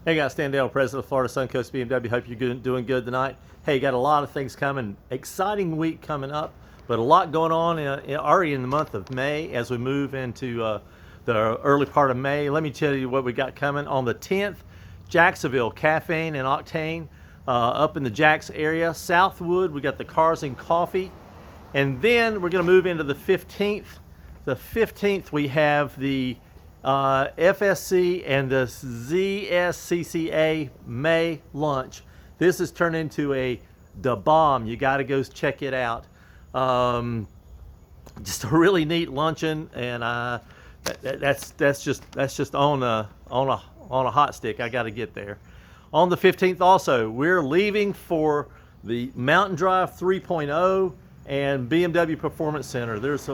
Hey guys, Stan Dale, President of Florida Suncoast BMW. Hope you're doing good tonight. Hey, got a lot of things coming. Exciting week coming up, but a lot going on already in the month of May as we move into the early part of May. Let me tell you what we got coming. On the 10th, Jacksonville, Caffeine and Octane up in the Jacks area. Southwood, we got the Cars and Coffee. And then we're going to move into the 15th. The 15th, we have the FSC and the ZSCCA May lunch. This has turned into the bomb. You got to go check it out. Just a really neat luncheon, and that's just on a hot stick. I got to get there. On the 15th, also, we're leaving for the Mountain Drive 3.0 and BMW Performance Center. There's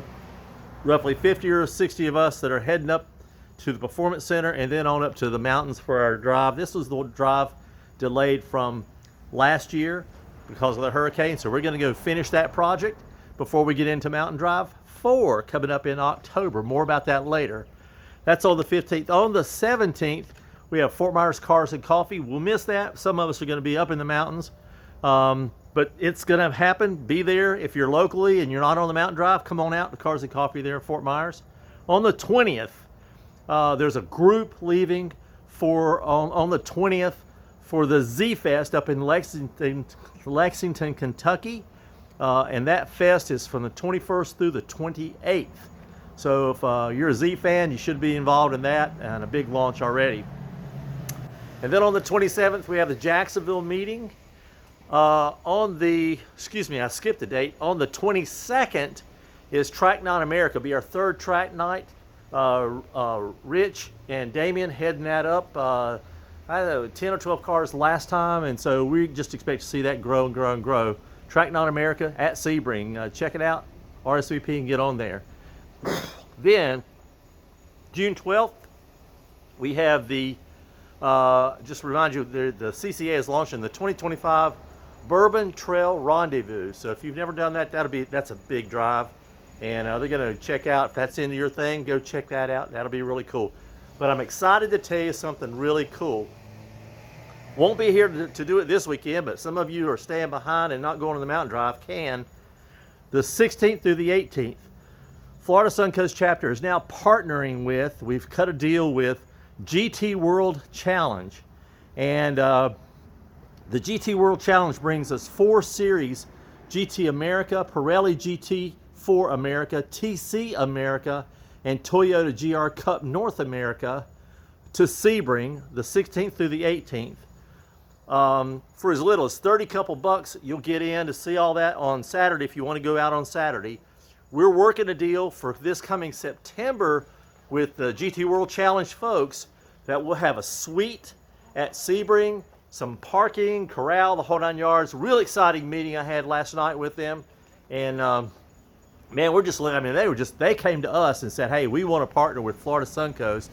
roughly 50 or 60 of us that are heading up to the Performance Center and then on up to the mountains for our drive. This was the drive delayed from last year because of the hurricane, so we're going to go finish that project before we get into Mountain Drive 4 coming up in October. More about that later. That's on the 15th. On the 17th, we have Fort Myers Cars and Coffee. We'll miss that. Some of us are going to be up in the mountains, but it's going to happen. Be there. If you're locally and you're not on the Mountain Drive, come on out to Cars and Coffee there in Fort Myers. On the 20th, there's a group leaving on the 20th for the Z-Fest up in Lexington, Kentucky. And that fest is from the 21st through the 28th. So if you're a Z fan, you should be involved in that, and a big launch already. And then on the 27th, we have the Jacksonville meeting. I skipped the date. On the 22nd is Track Night America. It'll be our third track night. Rich and Damien heading that up. I don't know, 10 or 12 cars last time, and so we just expect to see that grow and grow and grow. Track Night America at Sebring. Check it out, RSVP, and get on there. Then, June 12th, we have the, just to remind you, the CCA is launching the 2025 Bourbon Trail Rendezvous. So if you've never done that, that's a big drive. And they're going to check out, if that's into your thing, go check that out. That'll be really cool. But I'm excited to tell you something really cool. Won't be here to do it this weekend, but some of you are staying behind and not going to the Mountain Drive can. The 16th through the 18th, Florida Suncoast Chapter is now partnering with, we've cut a deal with GT World Challenge. And the GT World Challenge brings us 4 series, GT America, Pirelli GT for America, TC America, and Toyota GR Cup North America to Sebring the 16th through the 18th. For as little as 30 couple bucks, you'll get in to see all that on Saturday if you want to go out on Saturday. We're working a deal for this coming September with the GT World Challenge folks that will have a suite at Sebring, some parking, corral, the whole 9 yards. Real exciting meeting I had last night with them. And man, they came to us and said, hey, we want to partner with Florida Suncoast.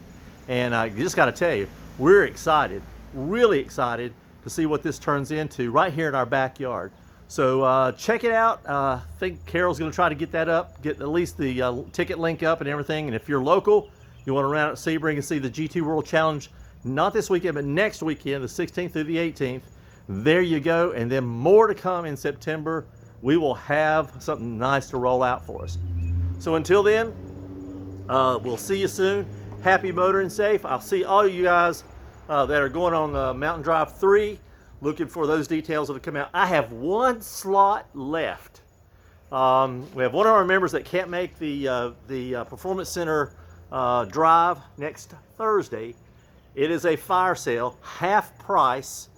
And I just got to tell you, we're excited, really excited to see what this turns into right here in our backyard. So check it out. I think Carol's going to try to get that up, get at least the ticket link up and everything. And if you're local, you want to run out to Sebring and see the GT World Challenge, not this weekend, but next weekend, the 16th through the 18th. There you go. And then more to come in September. We will have something nice to roll out for us. So until then, we'll see you soon. Happy motoring safe. I'll see all you guys that are going on the Mountain Drive 3, looking for those details that will come out. I have 1 slot left. We have one of our members that can't make the Performance Center drive next Thursday. It is a fire sale, half price.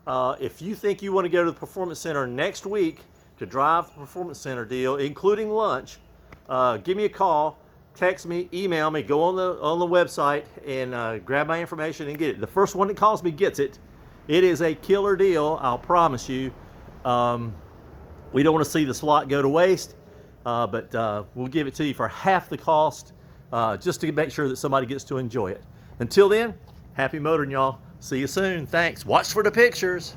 If you think you want to go to the Performance Center next week to drive the Performance Center deal, including lunch, give me a call, text me, email me, go on the website and grab my information and get it. The first one that calls me gets it. It is a killer deal, I'll promise you. We don't want to see the slot go to waste, but we'll give it to you for half the cost, just to make sure that somebody gets to enjoy it. Until then, happy motoring, y'all. See you soon. Thanks. Watch for the pictures.